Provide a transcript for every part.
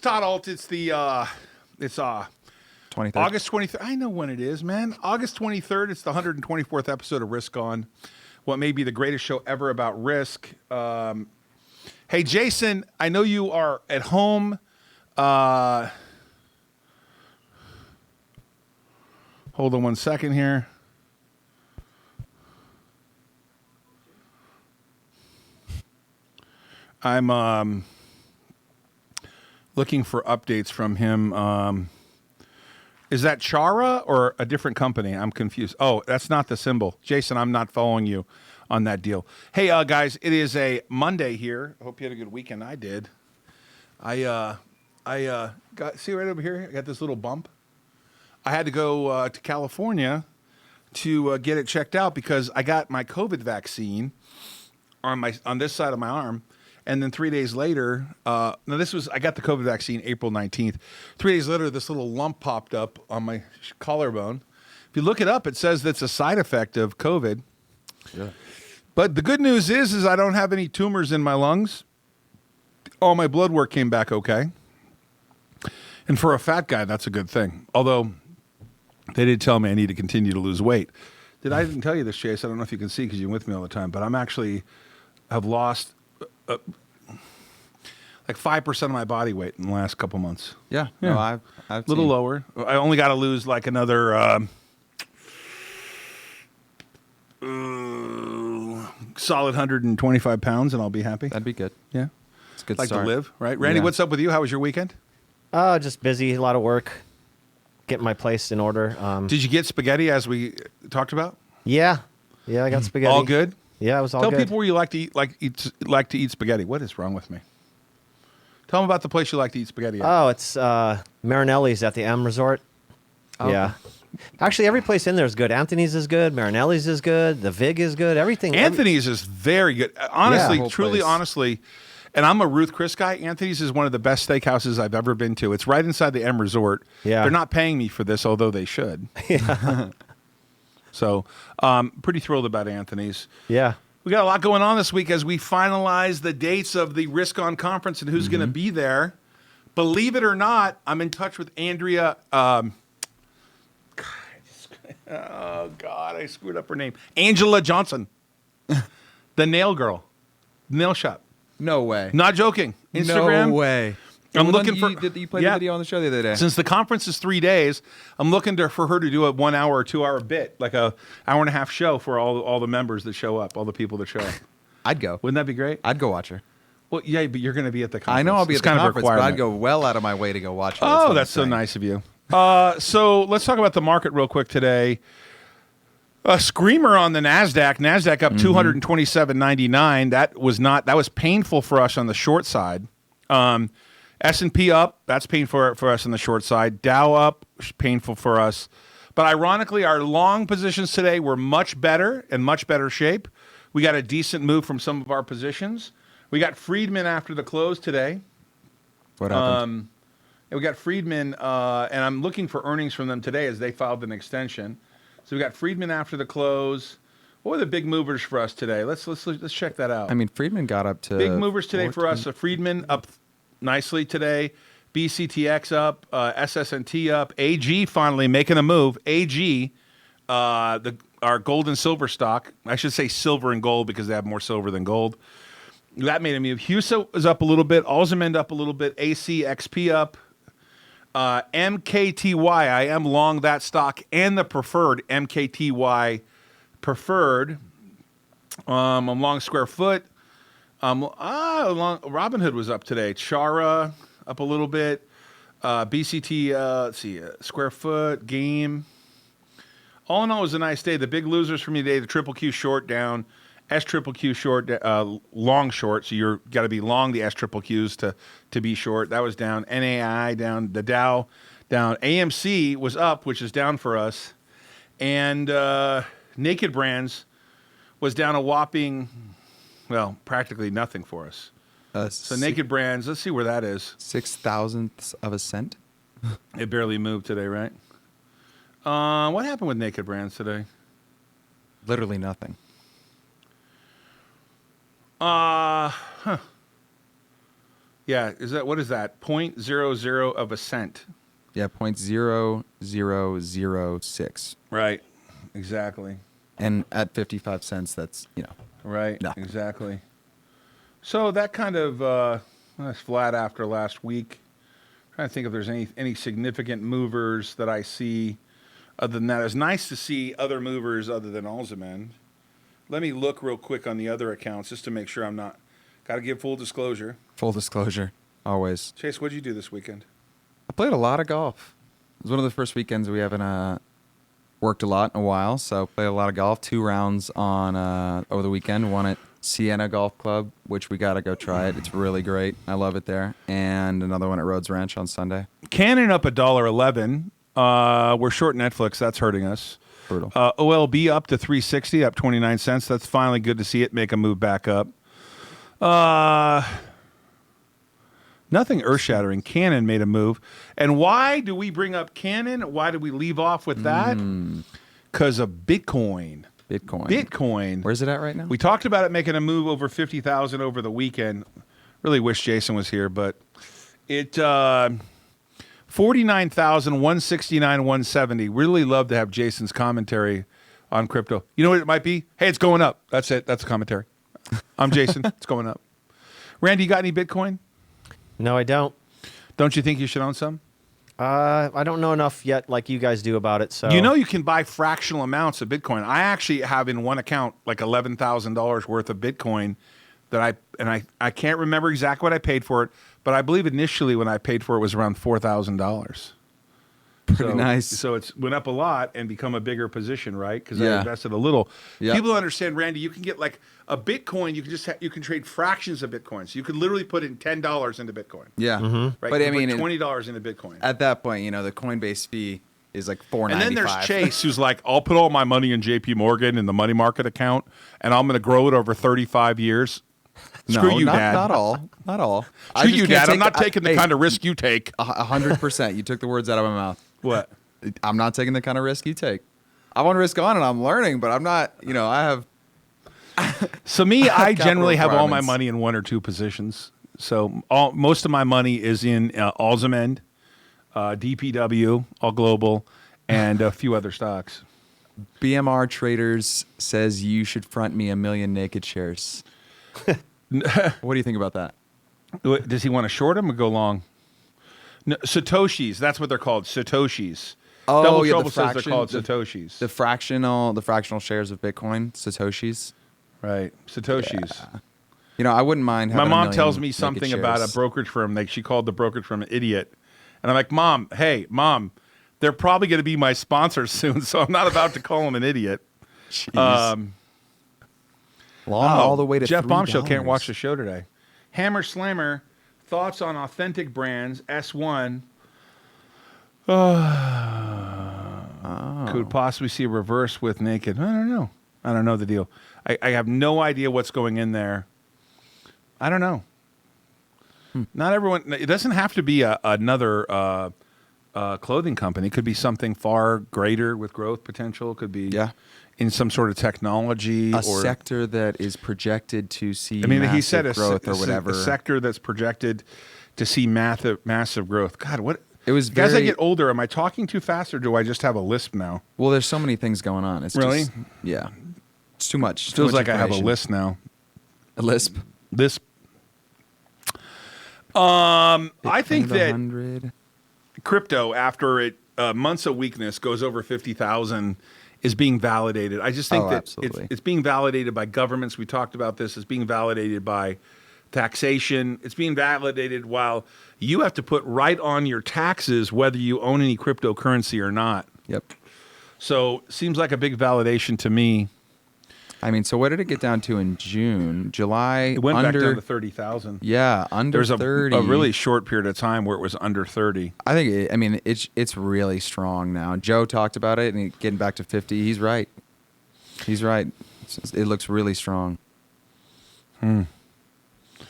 Todd, Ault. It's 23rd. August 23rd. I know when it is, man. August 23rd. It's the 124th episode of Risk On, what may be the greatest show ever about risk. Hey, Jason, I know you are at home. Hold on one second here. I'm looking for updates from him. Is that Chara or a different company? I'm confused. Oh, that's not the symbol. Jason, I'm not following you on that deal. Hey, guys, it is a Monday here. I hope you had a good weekend. I did. I got, see right over here? I got this little bump. I had to go to California to get it checked out because I got my COVID vaccine on this side of my arm. And then 3 days later, I got the COVID vaccine April 19th. 3 days later, this little lump popped up on my collarbone. If you look it up, it says that's a side effect of COVID. Yeah. But the good news is I don't have any tumors in my lungs. All my blood work came back okay. And for a fat guy, that's a good thing. Although they did tell me I need to continue to lose weight. I didn't tell you this, Chase. I don't know if you can see because you're with me all the time. But have lost like 5% of my body weight in the last couple months. Yeah. No, I've a little lower. I only got to lose like another solid 125 pounds, and I'll be happy. That'd be good. Yeah, it's a good like start. to live, right? Randy, what's up with you? How was your weekend? Just busy, a lot of work, getting my place in order. Did you get spaghetti as we talked about? Yeah, I got spaghetti. All good. Yeah, it was all Tell good. people where you like to eat spaghetti. What is wrong with me? Tell them about the place you like to eat spaghetti at. Oh, it's Marinelli's at the M Resort. Oh. Yeah. Actually, every place in there is good. Anthony's is good. Marinelli's is good. The Vig is good. Everything. Anthony's is very good. Honestly, Yeah. truly, Place. honestly, and I'm a Ruth Chris guy. Anthony's is one of the best steakhouses I've ever been to. It's right inside the M Resort. Yeah. They're not paying me for this, although they should. Yeah. So, pretty thrilled about Anthony's. Yeah. We got a lot going on this week as we finalize the dates of the Risk On conference and who's going to be there. Believe it or not, I'm in touch with Andrea. Oh, God, I screwed up her name. Anjelah Johnson, the nail girl, nail shop. No way. Not joking. Instagram. No way. I'm looking for. You played the video on the show the other day. Since the conference is 3 days, I'm looking for her to do a 1 hour or 2 hour bit, like a hour and a half show for all the members that show up, all the people that show up. I'd go. Wouldn't that be great? I'd go watch her. Well, yeah, but you're going to be at the conference. I know I'll be It's at the kind of a conference, but I'd requirement. go well out of my way to go watch her. Oh, that's so nice of you. So let's talk about the market real quick today. A screamer on the NASDAQ. NASDAQ up 227.99. That was painful for us on the short side. S&P up. That's painful for us on the short side. Dow up. Painful for us. But ironically, our long positions today were much better, in much better shape. We got a decent move from some of our positions. We got Friedman after the close today. What happened? We got Friedman, and I'm looking for earnings from them today as they filed an extension. So we got Friedman after the close. What were the big movers for us today? Let's check that out. I mean, Friedman got up to Big movers today 14. for us. Friedman up nicely today. BCTX up. SSNT up. AG finally making a move. AG, our gold and silver stock. I should say silver and gold because they have more silver than gold. That made a move. HUSA is up a little bit. Alzamend up a little bit. ACXP up. MKTY, I am long that stock and the preferred MKTY preferred. I'm long Square Foot. Long Robinhood was up today. Chara up a little bit. BCT, let's see, Square Foot, Game. All in all, it was a nice day. The big losers for me today: the Triple Q short down, S Triple Q short, long short. So you're got to be long the S Triple Qs to be short. That was down. NAI down. The Dow down. AMC was up, which is down for us, and Naked Brands was down a whopping, well, practically nothing for us. So Naked Brands, let's see where that is. 0.006 of a cent. It barely moved today, right? What happened with Naked Brands today? Literally nothing. Yeah, Yeah, what is that? 0.00 of a cent. Yeah, 0.0006. Right. Exactly. And at 55 cents, that's, Right. nothing. Exactly. So that kind of that's flat after last week. Trying to think if there's any significant movers that I see other than that. It's nice to see other movers other than Alzamend. Let me look real quick on the other accounts just to make sure I'm not. Got to give full disclosure. Full disclosure, always. Chase, what'd you do this weekend? I played a lot of golf. It was one of the first weekends we haven't worked a lot in a while, so played a lot of golf. 2 rounds on over the weekend. One at Sienna Golf Club, which we got to go try it. It's really great. I love it there. And another one at Rhodes Ranch on Sunday. Canon up $1.11. We're short Netflix. That's hurting us. Brutal. OLB up to 360, up 29 cents. That's finally good to see it make a move back up. Nothing earth-shattering. Canon made a move. And why do we bring up Canon? Why do we leave off with that? Because of Bitcoin. Bitcoin. Where's it at right now? We talked about it making a move over 50,000 over the weekend. Really wish Jason was here, but it 49,169, 170. Really love to have Jason's commentary on crypto. You know what it might be? Hey, it's going up. That's it. That's the commentary. I'm Jason. It's going up. Randy, you got any Bitcoin? No, I don't. Don't you think you should own some? I don't know enough yet, like you guys do, about it. So You know you can buy fractional amounts of Bitcoin. I actually have in one account like $11,000 worth of Bitcoin that I can't remember exactly what I paid for it, but I believe initially when I paid for it was around $4,000. Pretty nice. So it's went up a lot and become a bigger position, right? Because I Yeah. invested a little. Yep. People understand, Randy. You can get like a Bitcoin. You can just you can trade fractions of Bitcoin. So you could literally put in $10 into Bitcoin. Yeah. Right. But You I put mean, $20 into Bitcoin. at that point, the Coinbase fee is like $4.95. And then there's Chase, who's like, I'll put all my money in JP Morgan in the money market account, and I'm going to grow it over 35 years. Screw you, Dad. Not all. Not all. Screw you, Dad. I'm not taking the kind of risk you take. 100%. You took the words out of my mouth. What? I'm not taking the kind of risk you take. I want to risk on and I'm learning, but I'm not, I have. So me, I generally have all my requirements. money in one or two positions. So most of my money is in Alzamend, DPW, All Global, and a few other stocks. BMR Traders says you should front me 1 million naked shares. What do you think about that? Does he want to short them or go long? No, Satoshis. That's what they're called. Satoshis. Oh, Double yeah, Trouble the says they're fraction- called the- Satoshis. The fractional shares of Bitcoin, Satoshis. Right. Satoshis. I wouldn't mind My having mom 1 million tells me naked something about a shares. brokerage firm. Like she called the brokerage firm an idiot. And I'm like, Mom, they're probably going to be my sponsors soon, so I'm not about to call them an idiot. Jeez. Long all the way to Jeff $3. Bombshell can't watch the show today. Hammer Slammer, thoughts on authentic brands, S1. Could possibly see a reverse with Naked. I don't know the deal. I have no idea what's going in there. I don't know. Not everyone. It doesn't have to be another clothing company. It could be something far greater with growth potential. It could be in some sort of technology A or sector that is projected to see he said a growth or whatever. A sector that's projected to see massive growth. God, what? It was As I very- get older, am I talking too fast or do I just have a lisp now? Well, there's so many things going on. It's Really? just, yeah. It's too much. Feels like I have a lisp now. A lisp. Lisp. I think that 100. crypto, after it months of weakness, goes over 50,000, is being validated. I just think that absolutely. it's being validated by governments. We talked about this. It's being validated by taxation. It's being validated while you have to put right on your taxes whether you own any cryptocurrency or not. Yep. So seems like a big validation to me. I mean, so what did it get down to in June? July? It went under, back down to 30,000. Yeah, under There's 30. a really short period of time where it was under 30. I think, it's really strong now. Joe talked about it, and getting back to 50. He's right. It looks really strong. All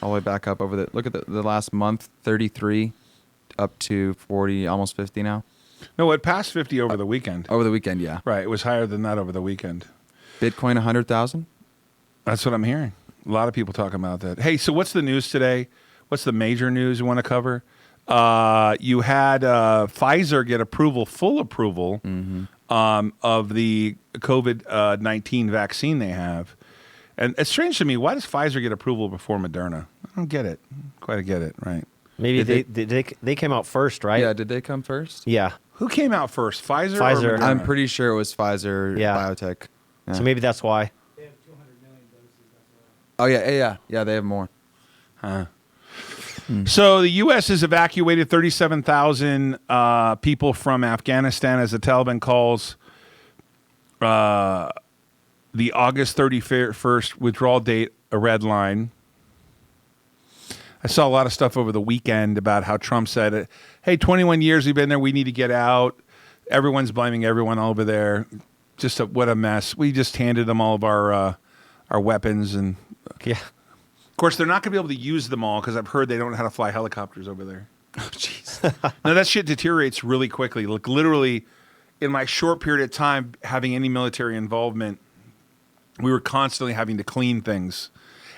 the way back up look at the last month, 33, up to 40, almost 50 now. No, it passed 50 over the weekend. Over the weekend, yeah. Right, it was higher than that over the weekend. Bitcoin 100,000. That's what I'm hearing. A lot of people talking about that. Hey, so what's the news today? what's the major news you want to cover? You had Pfizer get full approval of the COVID-19 vaccine they have. And it's strange to me, why does Pfizer get approval before Moderna? I don't get it. Quite get it, right? Maybe they came out first, right? Yeah, did they come first? Yeah. Who came out first, Pfizer or Pfizer. Moderna? I'm pretty sure it was Pfizer Biotech. Yeah. So maybe that's why. They have 200 million doses. That's why. Oh, yeah, they have more. So the U.S. has evacuated 37,000 people from Afghanistan as the Taliban calls the August 31st withdrawal date a red line. I saw a lot of stuff over the weekend about how Trump said, hey, 21 years we've been there, we need to get out. Everyone's blaming everyone over there. What a mess. We just handed them all of our weapons. And Yeah. of course, they're not going to be able to use them all because I've heard they don't know how to fly helicopters over there. Oh, jeez. No, that shit deteriorates really quickly. Like literally, in my short period of time having any military involvement, we were constantly having to clean things.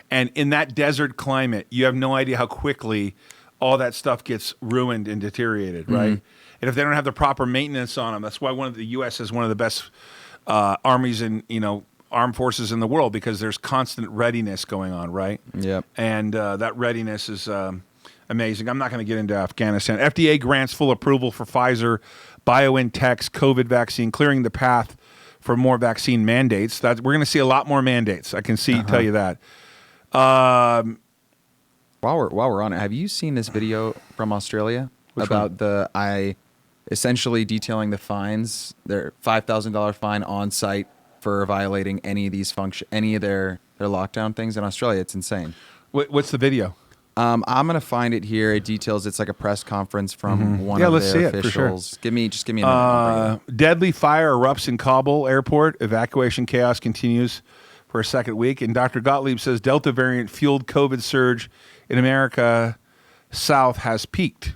And in that desert climate, you have no idea how quickly all that stuff gets ruined and deteriorated, right? And if they don't have the proper maintenance on them, that's why the U.S. has one of the best armies and armed forces in the world, because there's constant readiness going on, right? Yep. And that readiness is amazing. I'm not going to get into Afghanistan. FDA grants full approval for Pfizer BioNTech's COVID vaccine, clearing the path for more vaccine mandates. We're going to see a lot more mandates. I can tell you that. While we're on it, have you seen this video from Australia essentially detailing the fines? Their $5,000 fine on site for violating any of their lockdown things in Australia. It's insane. What's the video? I'm gonna find it here. It details. It's like a press conference from one of let's their see it, for sure. officials. Give me a minute. I'll bring it up. Deadly fire erupts in Kabul airport. Evacuation chaos continues for a second week. And Dr. Gottlieb says Delta variant fueled COVID surge in America South has peaked.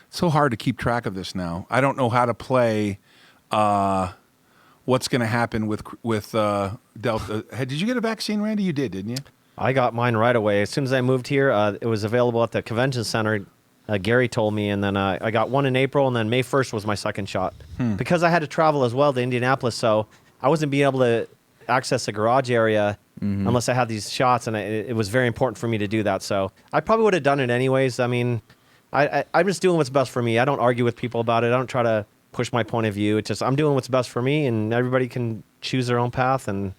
It's so hard to keep track of this now. I don't know how to play what's going to happen with Delta. Did you get a vaccine, Randy? You did, didn't you? I got mine right away. As soon as I moved here, it was available at the convention center. Gary told me, and then I got one in April, and then May 1st was my second shot. Because I had to travel as well to Indianapolis, so I wasn't being able to access the garage area unless I had these shots, and it was very important for me to do that. So I probably would have done it anyways. I mean, I'm just doing what's best for me. I don't argue with people about it. I don't try to push my point of view. It's just I'm doing what's best for me, and everybody can choose their own path, and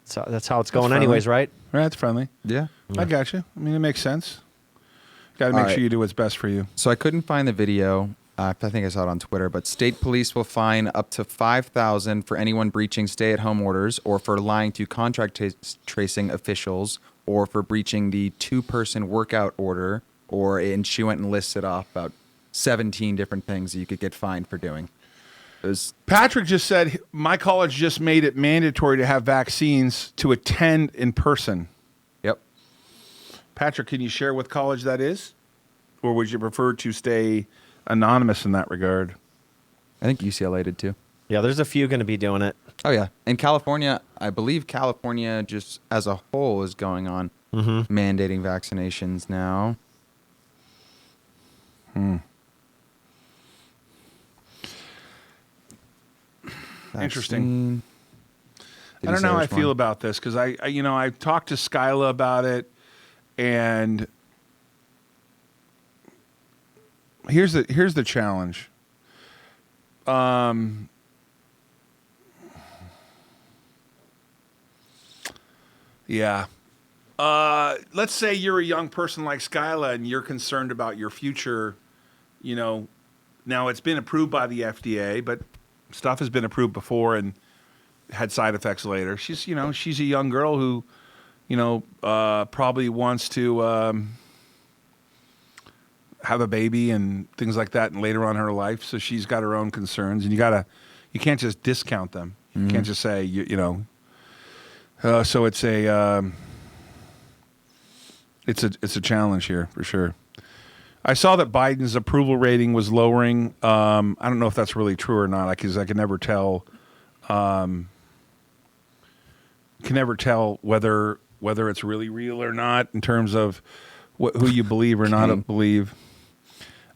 so that's how it's going anyways, right? Right, that's friendly. Yeah. I got you. I mean, it makes sense. Got to make sure you do what's best for you. So I couldn't find the video. I think I saw it on Twitter, but state police will fine up to $5,000 for anyone breaching stay-at-home orders, or for lying to contract tracing officials, or for breaching the 2-person workout order, and she went and listed off about 17 different things that you could get fined for doing. Patrick just said, my college just made it mandatory to have vaccines to attend in person. Yep. Patrick, can you share what college that is? Or would you prefer to stay anonymous in that regard? I think UCLA did too. Yeah, there's a few going to be doing it. Oh, yeah. And California, I believe California just as a whole is going on mandating vaccinations now. Interesting. I don't know how I feel about this, because I talked to Skyla about it, and here's the challenge. Yeah. Let's say you're a young person like Skyla and you're concerned about your future. Now it's been approved by the FDA, but stuff has been approved before and had side effects later. She's a young girl who, probably wants to have a baby and things like that, and later on in her life. So she's got her own concerns, and you can't just discount them. You can't just say so it's a challenge here for sure. I saw that Biden's approval rating was lowering. I don't know if that's really true or not, because I can never tell. Whether whether it's really real or not in terms of who you believe or not believe.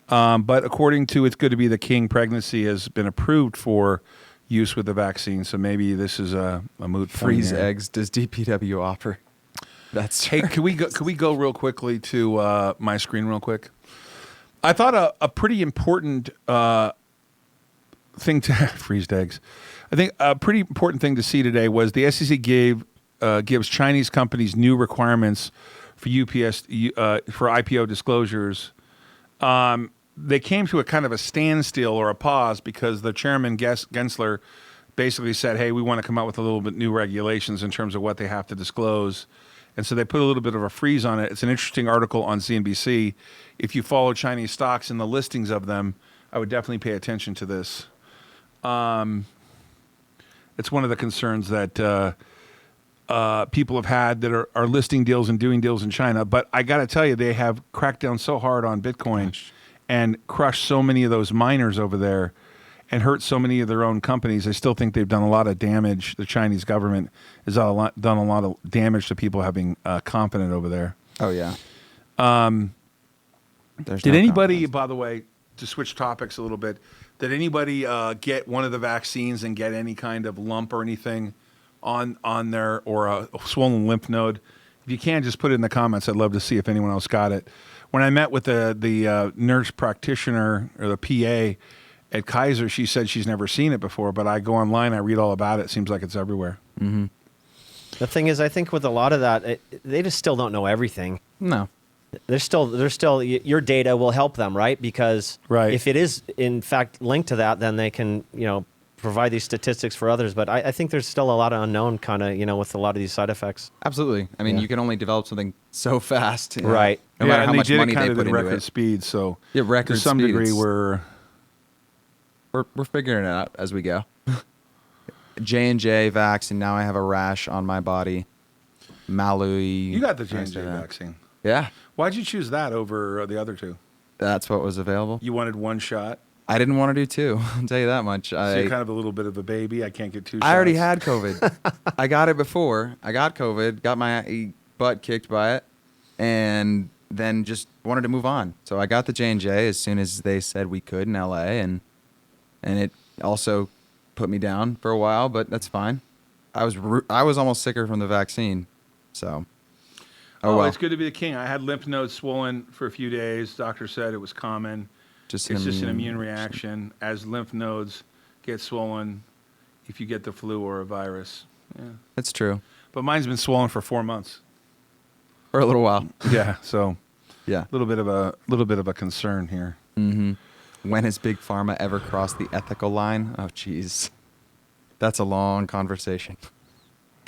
But according to It's Good to Be the King, pregnancy has been approved for use with the vaccine. So maybe this is a moot point Freeze here. eggs. Does DPW offer? That's Hey, can we go real quickly to my screen real quick? I thought a pretty important thing to freeze eggs. I think a pretty important thing to see today was the SEC gives Chinese companies new requirements for for IPO disclosures. They came to a kind of a standstill or a pause because the chairman Gensler basically said, "Hey, we want to come out with a little bit new regulations in terms of what they have to disclose." And so they put a little bit of a freeze on it. It's an interesting article on CNBC. If you follow Chinese stocks and the listings of them, I would definitely pay attention to this. It's one of the concerns that people have had that are listing deals and doing deals in China. But I got to tell you, they have cracked down so hard on Bitcoin and crushed so many of those miners over there and hurt so many of their own companies. I still think they've done a lot of damage. The Chinese government has done a lot of damage to people having confidence over there. Oh, yeah. Did anybody, by the way, to switch topics a little bit, did anybody get one of the vaccines and get any kind of lump or anything on their, or a swollen lymph node? If you can, just put it in the comments. I'd love to see if anyone else got it. When I met with the nurse practitioner or the PA at Kaiser, she said she's never seen it before, but I go online, I read all about it. It seems like it's everywhere. Mm-hmm. The thing is, I think with a lot of that, they just still don't know everything. No. There's still your data will help them, right? Because if it is in fact linked to that, then they can, provide these statistics for others. But I think there's still a lot of unknown kind of, with a lot of these side effects. Absolutely. I mean, you can only develop something so fast. Right. No matter how much they did money it kind they of put at into record it. speed. So record to some speed, degree, we're figuring it out as we go. J&J vaccine. Now I have a rash on my body. Maui. You got the J&J vaccine. Yeah. Why'd you choose that over the other two? That's what was available. You wanted one shot? I didn't want to do two. I'll tell you that much. So you're kind of a little bit of a baby. I can't get two shots. I already had COVID. I got it before. I got COVID, got my butt kicked by it, and then just wanted to move on. So I got the J&J as soon as they said we could in LA, and it also put me down for a while, but that's fine. I was almost sicker from the vaccine, so. Oh, well. It's good to be the king. I had lymph nodes swollen for a few days. Doctor said it was common. It's just an immune reaction. As lymph nodes get swollen, if you get the flu or a virus. Yeah. That's true. But mine's been swollen for 4 months. For a little while. Yeah. So. Yeah. A little bit of a concern here. Mm-hmm. When has Big Pharma ever crossed the ethical line? Oh, jeez. That's a long conversation.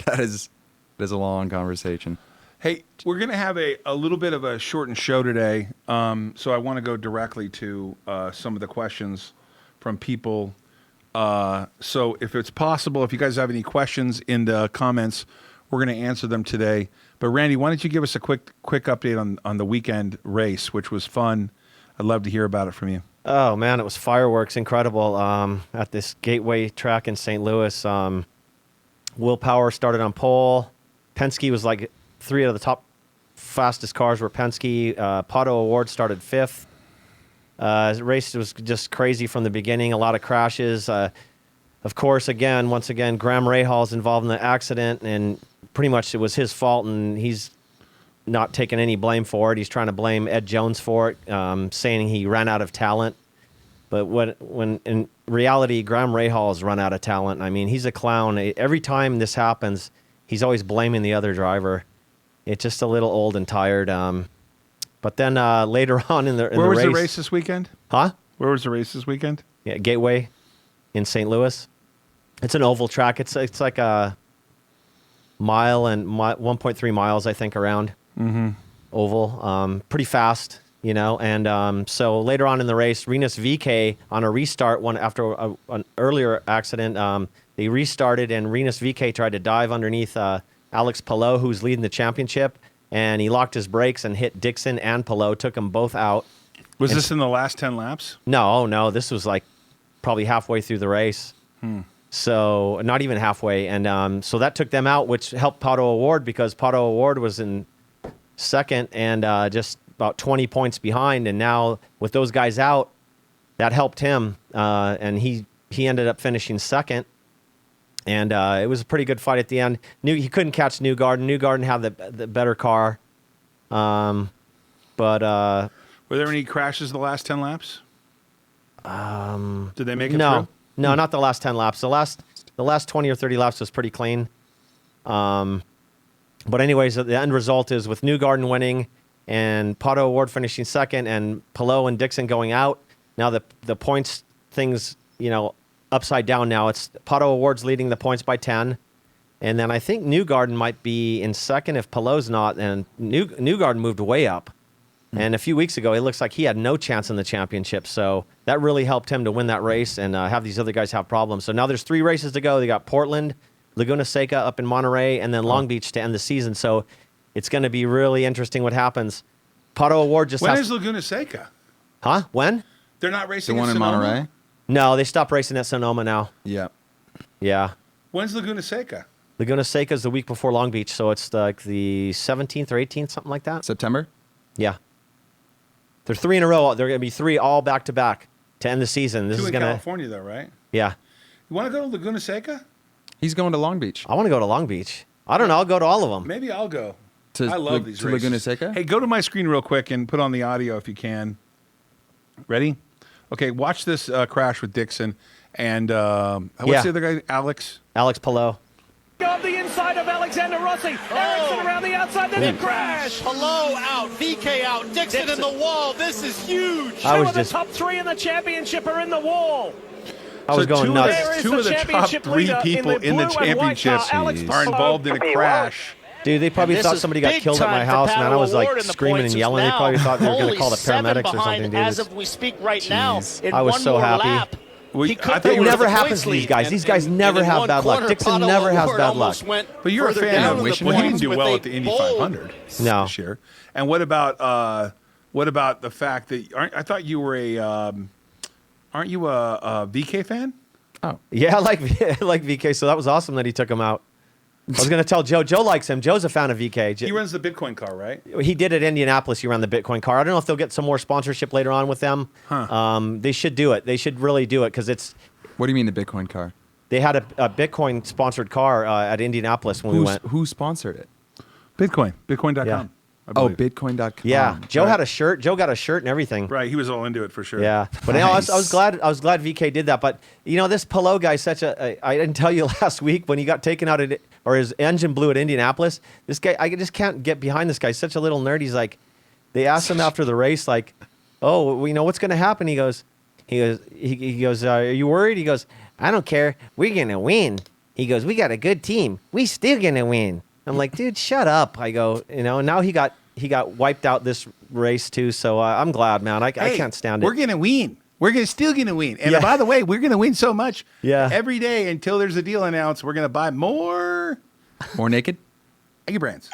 That is a long conversation. Hey, we're going to have a little bit of a shortened show today, so I want to go directly to some of the questions from people. So if it's possible, if you guys have any questions in the comments, we're going to answer them today. But Randy, why don't you give us a quick update on the weekend race, which was fun. I'd love to hear about it from you. Oh, man, it was fireworks, incredible, at this Gateway track in St. Louis. Will Power started on pole. Penske was like 3 out of the top fastest cars were Penske. Pato Award started 5th. The race was just crazy from the beginning, a lot of crashes. Of course, once again, Graham Rahal's involved in the accident, and pretty much it was his fault, and he's not taking any blame for it. He's trying to blame Ed Jones for it, saying he ran out of talent. But when in reality, Graham Rahal has run out of talent. I mean, he's a clown. Every time this happens, he's always blaming the other driver. It's just a little old and tired. But then later on in the race... Where was the race this weekend? Huh? Where was the race this weekend? Yeah, Gateway in St. Louis. It's an oval track. It's like a mile and 1.3 miles, I think, around. Mm-hmm. Oval. Pretty fast, And so later on in the race, Rinus VeeKay on a restart, after an earlier accident, they restarted, and Rinus VeeKay tried to dive underneath Alex Palou, who's leading the championship, and he locked his brakes and hit Dixon and Palou, took them both out. Was this in the last 10 laps? No, this was like probably halfway through the race. So not even halfway. And so that took them out, which helped Pato Award because Pato Award was in second and just about 20 points behind. And now with those guys out, that helped him. And he ended up finishing second. And it was a pretty good fight at the end. He couldn't catch Newgarden. Newgarden had the better car. But were there any crashes the last 10 laps? Did they make it through? No, not the last 10 laps. The last 20 or 30 laps was pretty clean. But anyways, the end result is with Newgarden winning and Pato Award finishing second and Palou and Dixon going out. Now the points things, upside down now. It's Pato Award's leading the points by 10. And then I think Newgarden might be in second if Palou's not. And Newgarden moved way up. And a few weeks ago, it looks like he had no chance in the championship. So that really helped him to win that race and have these other guys have problems. So now there's 3 races to go. They got Portland, Laguna Seca up in Monterey, and then Long Beach to end the season. So it's going to be really interesting what happens. Pato Award just When is Laguna Seca? Huh? When? They're not racing The one in Sonoma? Monterey? No, they stopped racing at Sonoma now. Yeah. Yeah. When's Laguna Seca? Laguna Seca is the week before Long Beach, so it's like the 17th or 18th, something like that. September? Yeah. They're 3 in a row. They're going to be 3 all back to back to end the season. This 2 is in going to. California, though, right? Yeah. You want to go to Laguna Seca? He's going to Long Beach. I want to go to Long Beach. I don't know. I'll go to all of them. Maybe I'll go. To I love these to races. Laguna Seca? Hey, go to my screen real quick and put on the audio if you can. Ready? Okay, watch this crash with Dixon. And what's the other guy? Alex? Alex Palou. Off the inside of Alexander Rossi. Ericsson around the outside, then a crash. Palou out, VK out, Dixon in the wall. This is huge. I was Two of just- the top 3 in the championship are in the wall. I was going nuts. There is Two the of the top championship 3 leader people in the blue and white championship car, Alex are Palou. involved in a crash. Dude, they probably And this thought is somebody got big killed at my time for house, man. I was Pato Award like in the screaming points and is yelling. They now probably thought they were going to only call the 7 paramedics or behind something, dude. as of we speak right now. In I was one so more happy. lap, We- he could I thought take you It were- never the happens points to these lead, guys. These guys never in have one bad luck. corner, Dixon Pato never has Award bad almost luck. went But you're a further fan down of in the wishing well, he points, didn't do but well they at the Indy bowled. 500 No. this year. And what about the fact that I thought you were aren't you a VK fan? Oh. Yeah, I like VK, so that was awesome that he took him out. I was going to tell Joe. Joe likes him. Joe's a fan of VK. He runs the Bitcoin car, right? He did at Indianapolis. He ran the Bitcoin car. I don't know if they'll get some more sponsorship later on with them. They should do it. They should really do it because What do you mean the Bitcoin car? they had a Bitcoin sponsored car at Indianapolis when we went. Who sponsored it? Bitcoin.com. Yeah. I Oh, believe. Bitcoin.com. Yeah, Joe right. had a shirt. Joe got a shirt and everything. Right, he was all into it for sure. Yeah, but I was Nice. glad VK did that. But this Palou guy, I didn't tell you last week when he got taken out or his engine blew at Indianapolis. This guy, I just can't get behind this guy. He's such a little nerd. He's like, they asked him after the race, like, oh, what's going to happen? He goes, are you worried? He goes, I don't care. We're gonna win. He goes, we got a good team. We still gonna win. I'm like, dude, shut up. I go, now he got wiped out this race too. So I'm glad, man. I can't stand it. We're gonna win. We're still gonna win. And Yeah. by the way, we're gonna win so much. Yeah. Every day until there's a deal announced, we're gonna buy more More naked? Aggie brands.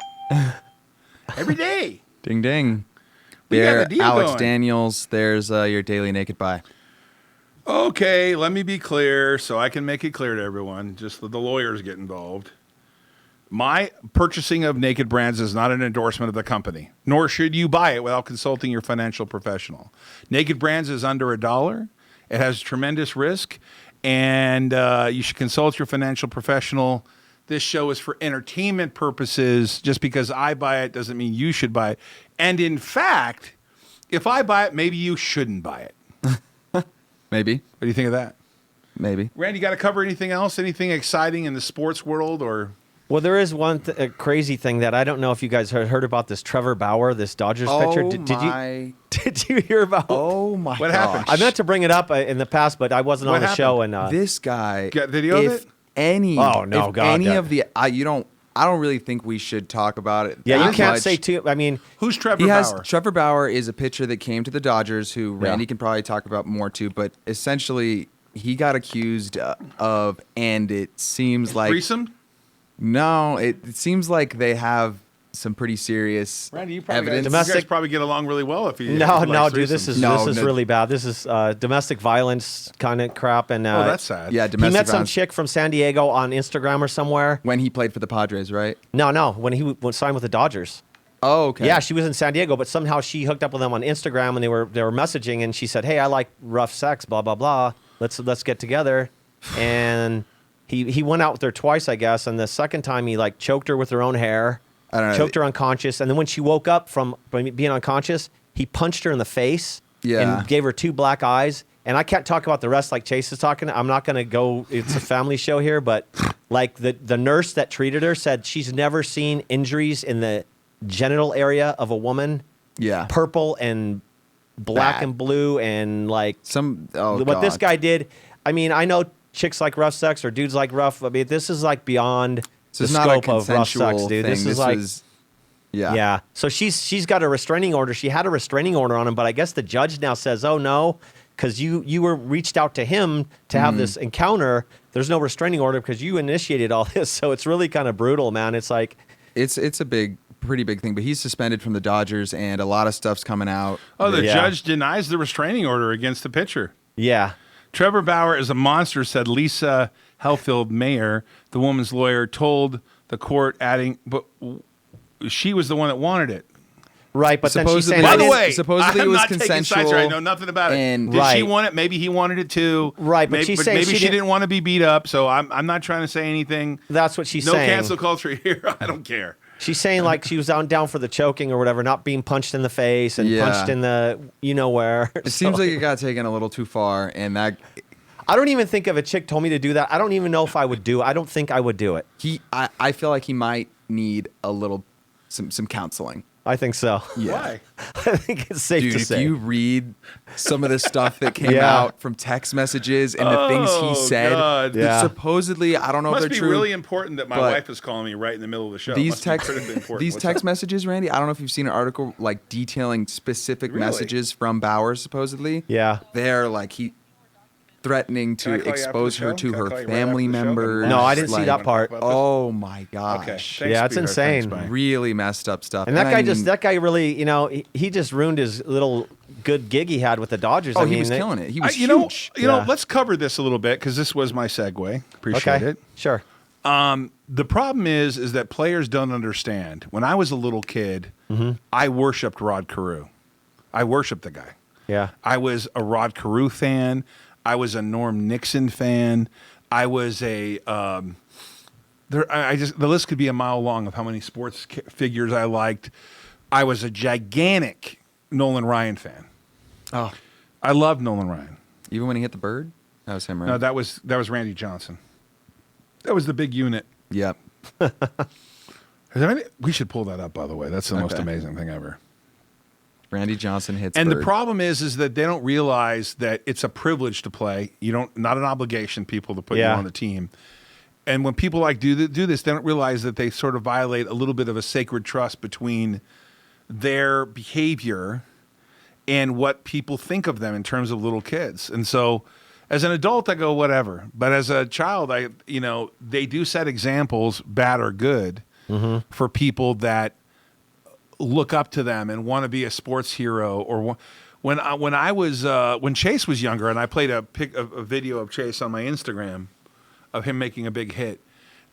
Every day. Ding ding. We got There, a deal Alex going. Daniels, there's your daily naked buy. Okay, let me be clear so I can make it clear to everyone. Just the lawyers get involved. My purchasing of Naked Brands is not an endorsement of the company, nor should you buy it without consulting your financial professional. Naked Brands is under $1. It has tremendous risk, and you should consult your financial professional. This show is for entertainment purposes. Just because I buy it doesn't mean you should buy it. And in fact, if I buy it, maybe you shouldn't buy it. Maybe. What do you think of that? Maybe. Randy, got to cover anything else? Anything exciting in the sports world or? Well, there is one crazy thing that I don't know if you guys heard about this Trevor Bauer, this Dodgers pitcher. Did you hear about? Oh my What happened? I meant to bring it up in the past, but I wasn't What on the happened? show. And This guy. Got video of if it? Any. Oh, no, if God, Any yeah. of the. I don't really think we should talk about it. yeah, you that can't much. say too. I mean, Who's Trevor He has Bauer? Trevor Bauer is a pitcher that came to the Dodgers, who Yeah. Randy can probably talk about more too. But essentially, he got accused of, and it seems like Threesome? no, it seems like they have some pretty serious Randy, you probably evidence. you guys probably get along really well if you. No, dude, this is No, really bad. This is domestic violence kind of crap, and Oh, that's sad. Yeah, he domestic met some violence. chick from San Diego on Instagram or somewhere. When he played for the Padres, right? No, when he signed with the Dodgers. Oh, okay. Yeah, she was in San Diego, but somehow she hooked up with him on Instagram, and they were messaging, and she said, "Hey, I like rough sex, blah blah blah. Let's get together." And he went out with her twice, I guess, and the second time he like choked her with her own hair, I don't know. choked her unconscious, and then when she woke up from being unconscious, he punched her in the face Yeah. and gave her 2 black eyes. And I can't talk about the rest like Chase is talking. I'm not going to go. It's a family show here, but like the nurse that treated her said she's never seen injuries in the genital area of a woman, Yeah. purple and black Bad. and blue, and like what this God. guy did. I mean, I know chicks like rough sex or dudes like rough. I mean, this is like beyond This the is not a scope of rough sex, consensual dude. thing. This is like yeah. yeah. So she's got a restraining order. She had a restraining order on him, but I guess the judge now says, "Oh no, because you were reached out to him to have this encounter. There's no restraining order because you initiated all this." So it's really kind of brutal, man. It's like It's a pretty big thing, but he's suspended from the Dodgers, and a lot of stuff's coming out. Oh, the Yeah. judge denies the restraining order against the pitcher. yeah. Trevor Bauer is a monster, said Lisa Helfield Mayer, the woman's lawyer, told the court, adding, but she was the one that wanted it. Right, but then she's Supposedly- saying, By I the didn't- way, supposedly I'm it was not taking sides consensual, here. I know nothing about it. and- Did she Right. want it? Maybe he wanted it too. Right, but maybe, she's saying maybe she she didn't- didn't want to be beat up. So I'm not trying to say anything. that's what she's No saying. cancel culture here. I don't care. She's saying like she was down for the choking or whatever, not being punched in the face and Yeah. punched in the where. It seems like it got taken a little too far, and that I don't even think if a chick told me to do that. I don't even know if I would do it. I don't think I would do it. I feel like he might need a little some counseling. I think so. Yeah. Why? I think it's safe Dude, to if say. you read some of the stuff that came Yeah. out from text messages and the things Oh, he said, God. that Yeah. supposedly, I don't know Must if be they're true. really important that my but wife is calling me right in the middle of the show. these Must be text critically important. these What's text up? messages, Randy, I don't know if you've seen an article like detailing specific Really? messages from Bauer supposedly. Yeah. They're like he threatening Can I to call you after expose the her show? to Can I her call you right family after the show? members. No, I didn't see like, that part. Oh my gosh. Okay. Thanks, Yeah, it's sweetheart. insane. Thanks, bye. Really messed up stuff. And that I guy mean, that guy really, he just ruined his little good gig he had with the Dodgers. Oh, I mean, he was killing it. He was you know, huge. Yeah. let's cover this a little bit because this was my segue. Appreciate Okay, it. sure. The problem is that players don't understand. When I was a little kid, I worshipped Rod Carew. I worshipped the guy. Yeah. I was a Rod Carew fan. I was a Norm Nixon fan. I was a the list could be a mile long of how many sports figures I liked. I was a gigantic Nolan Ryan fan. Oh, I loved Nolan Ryan. even when he hit the bird, that was him, right? No, that was Randy Johnson. That was the big unit. Yep. We should pull that up, by the way. That's the most Okay. amazing thing ever. Randy Johnson hits And bird. the problem is that they don't realize that it's a privilege to play. You don't, not an obligation, people, to put you Yeah. on the team. And when people like do this, they don't realize that they sort of violate a little bit of a sacred trust between their behavior and what people think of them in terms of little kids. And so, as an adult, I go whatever. But as a child, they do set examples, bad or good, for people that look up to them and want to be a sports hero. Or when Chase was younger, and I played a video of Chase on my Instagram of him making a big hit.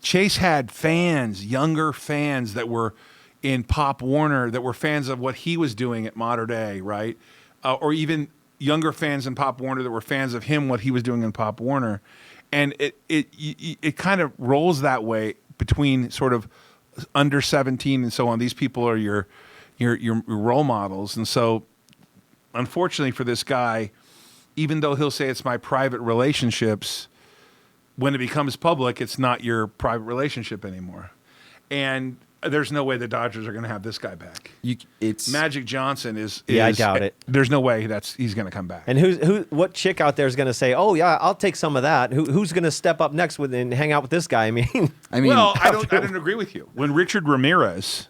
Chase had fans, younger fans that were in Pop Warner that were fans of what he was doing at Mater Dei, right? Or even younger fans in Pop Warner that were fans of him, what he was doing in Pop Warner. And it kind of rolls that way between sort of under 17 and so on. These people are your role models. And so, unfortunately for this guy, even though he'll say it's my private relationships, when it becomes public, it's not your private relationship anymore. And there's no way the Dodgers are going to have this guy back. It's Magic Johnson is Yeah, I doubt it. There's no way he's going to come back. And what chick out there is going to say, "Oh yeah, I'll take some of that"? Who's going to step up next and hang out with this guy? I mean, Well, I don't agree with you. When Richard Ramirez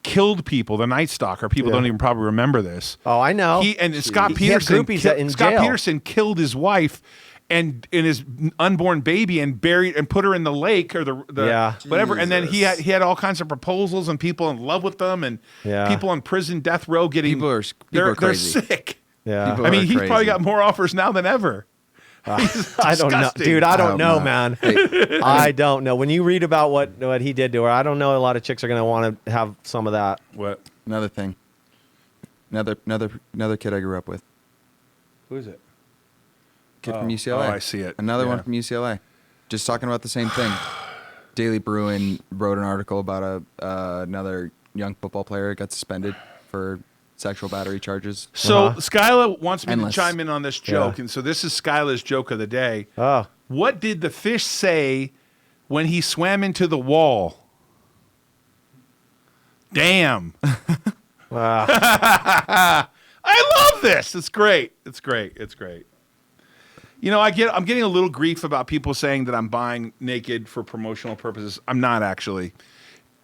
killed people, the Night Stalker, people don't even probably remember this. oh, I know. Scott He had Peterson groupies in Scott jail. Peterson killed his wife and in his unborn baby and buried and put her in the lake or the whatever. And then he had all kinds of proposals and people in love with them and people on prison death row getting People are they're crazy. sick. Yeah. People I mean, are he's probably crazy. got more offers now than ever. I don't know, disgusting. dude. I don't know, no. man. I don't know. When you read about what he did to her, I don't know. A lot of chicks are gonna want to have some of that. What? Another thing. Another kid I grew up with. Who is it? Kid from UCLA. Oh, I see it. Another Yeah. one from UCLA. Just talking about the same thing. Daily Bruin wrote an article about another young football player that got suspended for sexual battery charges. So Skyla wants me Endless. to chime in on this joke, and so this is Skyla's joke of the day. Oh, What did the fish say when he swam into the wall? Damn. I love this. It's great. It's great. It's great. You know, I'm getting a little grief about people saying that I'm buying naked for promotional purposes. I'm not actually.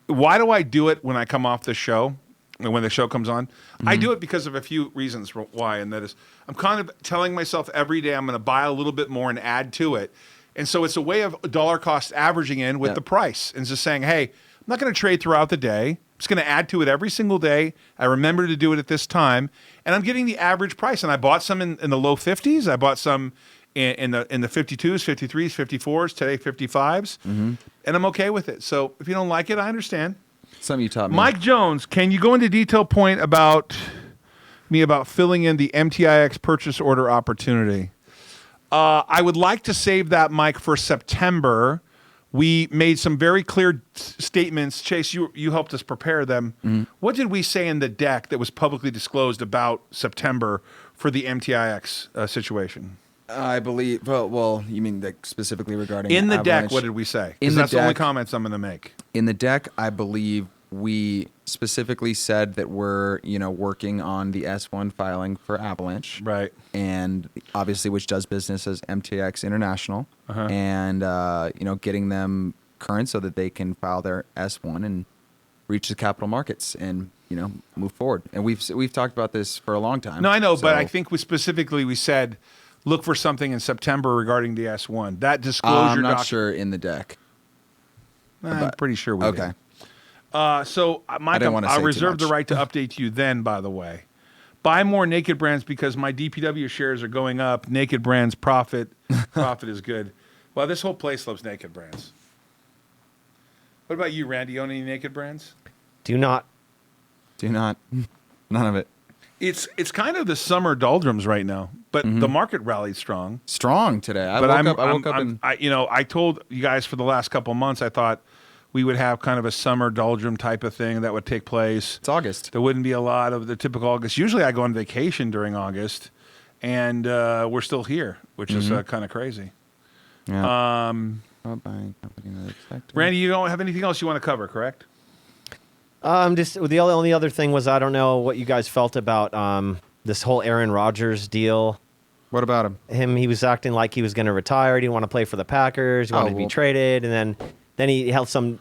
Why do I do it when I come off the show? When the show comes on, I do it because of a few reasons why, and that is I'm kind of telling myself every day I'm going to buy a little bit more and add to it, and so it's a way of dollar cost averaging in with the price, and just saying, hey, I'm not going to trade throughout the day. I'm just going to add to it every single day. I remember to do it at this time, and I'm getting the average price. And I bought some in the low 50s. I bought some in the 52s, 53s, 54s. Today 55s, and I'm okay with it. So if you don't like it, I understand. Something you taught me. Mike Jones, can you go into detail point about filling in the MTIX purchase order opportunity? I would like to save that, Mike, for September. We made some very clear statements. Chase, you helped us prepare them. What did we say in the deck that was publicly disclosed about September for the MTIX situation? I believe. Well, you mean specifically regarding In the deck, Avalanche? what did we say? In Because the that's the only deck- comments I'm going to make. In the deck, I believe we specifically said that we're working on the S1 filing for Avalanche, Right. and obviously which does business as MTX International, and getting them current so that they can file their S1 and reach the capital markets and move forward. And we've talked about this for a long time. No, I know, but So, I think we said look for something in September regarding the S1. That disclosure I'm not doc- sure in the deck. I'm pretty sure we Okay. did. So, Mike, didn't wanna say I'll too reserve the much. right to update you then, by the way. Buy more Naked Brands because my DPW shares are going up. Naked Brands profit is good. Well, this whole place loves Naked Brands. What about you, Randy? You own any Naked Brands? do not. Do not. None of it. It's kind of the summer doldrums right now, but the market rallied strong. Strong today. I But woke up and I told you guys for the last couple of months, I thought we would have kind of a summer doldrum type of thing that would take place. it's August. There wouldn't be a lot of the typical August. Usually I go on vacation during August, and we're still here, which is kind of crazy. Yeah. Buying company in the sector. Randy, you don't have anything else you want to cover, correct? Just the only other thing was I don't know what you guys felt about this whole Aaron Rodgers deal. What about him? He was acting like he was going to retire. He didn't want to play for the Packers. He wanted to be traded, and then he held some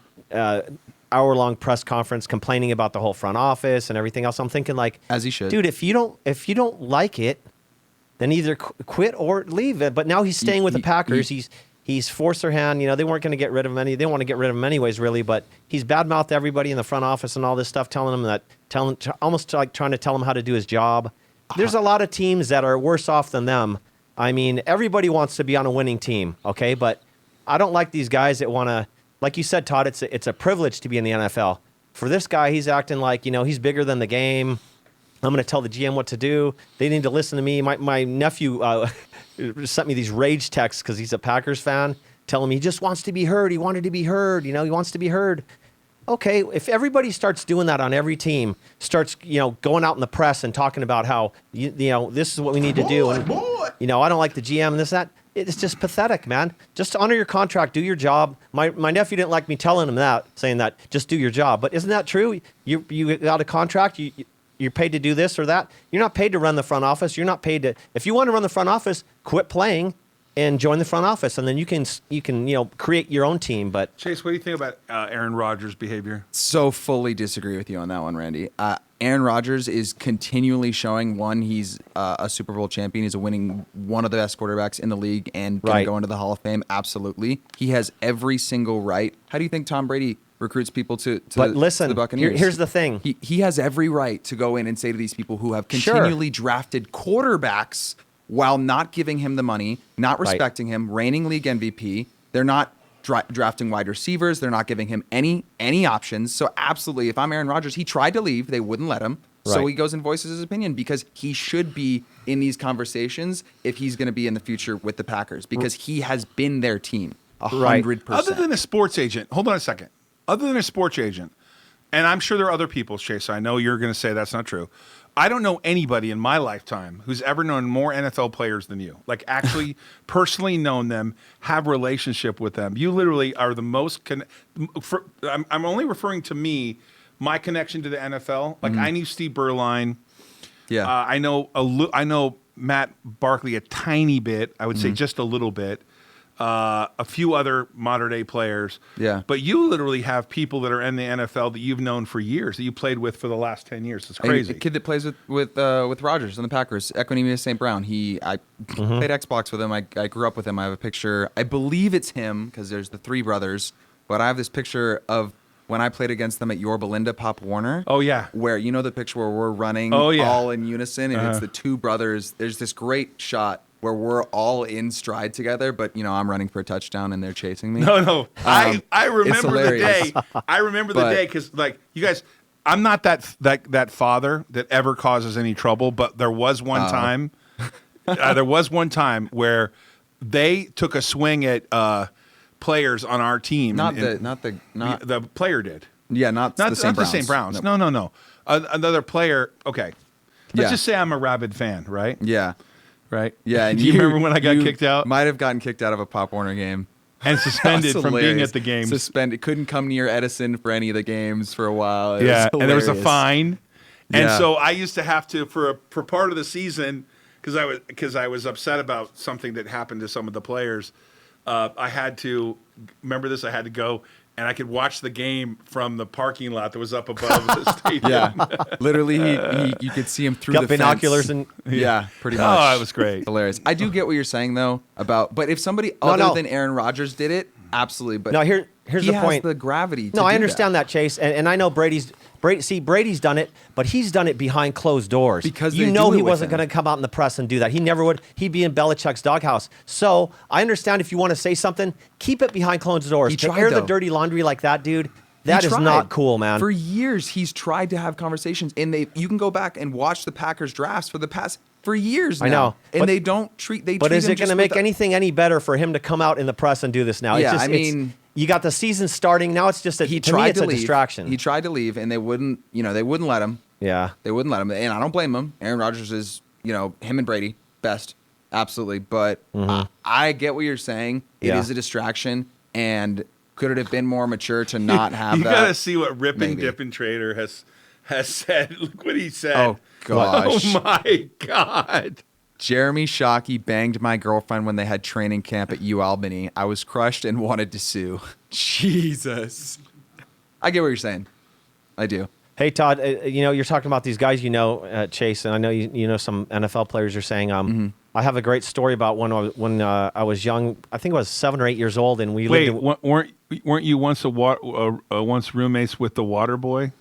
hour-long press conference complaining about the whole front office and everything else. I'm thinking like, As he should. dude, if you don't like it, then either quit or leave it. But now he's staying with the Packers. He's forced their hand. They weren't going to get rid of him. They didn't want to get rid of him anyways, really. But he's badmouthed everybody in the front office and all this stuff, almost like trying to tell him how to do his job. There's a lot of teams that are worse off than them. I mean, everybody wants to be on a winning team, okay? But I don't like these guys that want to, like you said, Todd, it's a privilege to be in the NFL. For this guy, he's acting like, he's bigger than the game. I'm going to tell the GM what to do. They need to listen to me. My nephew sent me these rage texts because he's a Packers fan, telling me he just wants to be heard. He wanted to be heard. He wants to be heard. Okay, if everybody starts doing that on every team, starts going out in the press and talking about how this is what we need to do, and I don't like the GM and this that. It's just pathetic, man. Just honor your contract, do your job. My nephew didn't like me telling him that, saying that just do your job. But isn't that true? You got a contract. You're paid to do this or that. You're not paid to run the front office. You're not paid to. If you want to run the front office, quit playing and join the front office, and then you can create your own team. But Chase, what do you think about Aaron Rodgers' behavior? So fully disagree with you on that one, Randy. Aaron Rodgers is continually showing, one, he's a Super Bowl champion. He's one of the best quarterbacks in the league and going to go into the Hall of Fame. Absolutely. He has every single right. How do you think Tom Brady recruits people to the Buccaneers? Here's the thing. He has every right to go in and say to these people who have continually drafted quarterbacks while not giving him the money, not respecting him, reigning league MVP. They're not drafting wide receivers. They're not giving him any options. So absolutely, if I'm Aaron Rodgers, he tried to leave. They wouldn't let him. So he goes and voices his opinion because he should be in these conversations if he's going to be in the future with the Packers because he has been their team 100%. Other than a sports agent, hold on a second. Other than a sports agent, and I'm sure there are other people, Chase, I know you're going to say that's not true. I don't know anybody in my lifetime who's ever known more NFL players than you. Like actually personally known them, have relationship with them. You literally are the most I'm only referring to me, my connection to the NFL. Like I knew Steve Berline. Yeah. I know Matt Barkley a tiny bit. I would say just a little bit. A few other modern day players. Yeah. But you literally have people that are in the NFL that you've known for years, that you played with for the last 10 years. It's crazy. A kid that plays with Rodgers and the Packers, Equanimeous St. Brown. I played Xbox with him. I grew up with him. I have a picture. I believe it's him because there's the three brothers. But I have this picture of when I played against them at Yorba Linda, Pop Warner. Oh, yeah. Where, you know the picture where we're running all in unison, and it's the two brothers. There's this great shot where we're all in stride together, but I'm running for a touchdown and they're chasing me. No. I remember the day. I remember the day because, like, you guys, I'm not that father that ever causes any trouble. But there was one time. There was one time where they took a swing at players on our team. The player did. Yeah, not the same Browns. Nope. No. Another player. Okay. Let's just say I'm a rabid fan, right? Yeah. Right? Yeah. And do you remember when I got kicked out? Might have gotten kicked out of a Pop Warner game. And suspended from being at the games. Suspended. Couldn't come near Edison for any of the games for a while. And there was a fine. And Yeah. so I used to have to, for part of the season, because I was upset about something that happened to some of the players, I had to, remember this, I had to go, and I could watch the game from the parking lot that was up above the stadium. Yeah, literally, you could see him through got the binoculars fence. and Yeah, pretty much. Oh, it was great. Hilarious. I do get what you're saying though but if somebody other than Aaron Rodgers did it, absolutely. But here's he the point. has the gravity. I understand that, Chase, and I know Brady's done it, but he's done it behind closed doors. Because he they do it with wasn't him. going to come out in the press and do that. He never would. He'd be in Belichick's doghouse. So I understand if you want to say something, keep it behind closed doors. He To tried, air the though. dirty laundry like that, dude, that is not cool, man. For years, he's tried to have conversations, and you can go back and watch the Packers drafts for years now. I know. And But- they don't treat. But is it going to make anything any better for him to come out in the press and do this now? Yeah, you got the season starting now. It's just to me, it's a distraction. He tried to leave, and they wouldn't let him. Yeah, They wouldn't let him, and I don't blame him. Aaron Rodgers is, him and Brady, best, absolutely. But I get what you're saying. It is a distraction, and could it have been more mature to not have You that? got to see what Rippin' Maybe. Dippin' Trader has said. Look what he said. Oh gosh! Oh my God. Jeremy Shockey banged my girlfriend when they had training camp at UAlbany. I was crushed and wanted to sue. Jesus. I get what you're saying. I do. Hey, Todd, you're talking about these guys, Chase, and I know you know some NFL players are saying, I have a great story about when I was young. I think I was 7 or 8 years old, and we lived in... weren't you once once roommates with the Water Boy?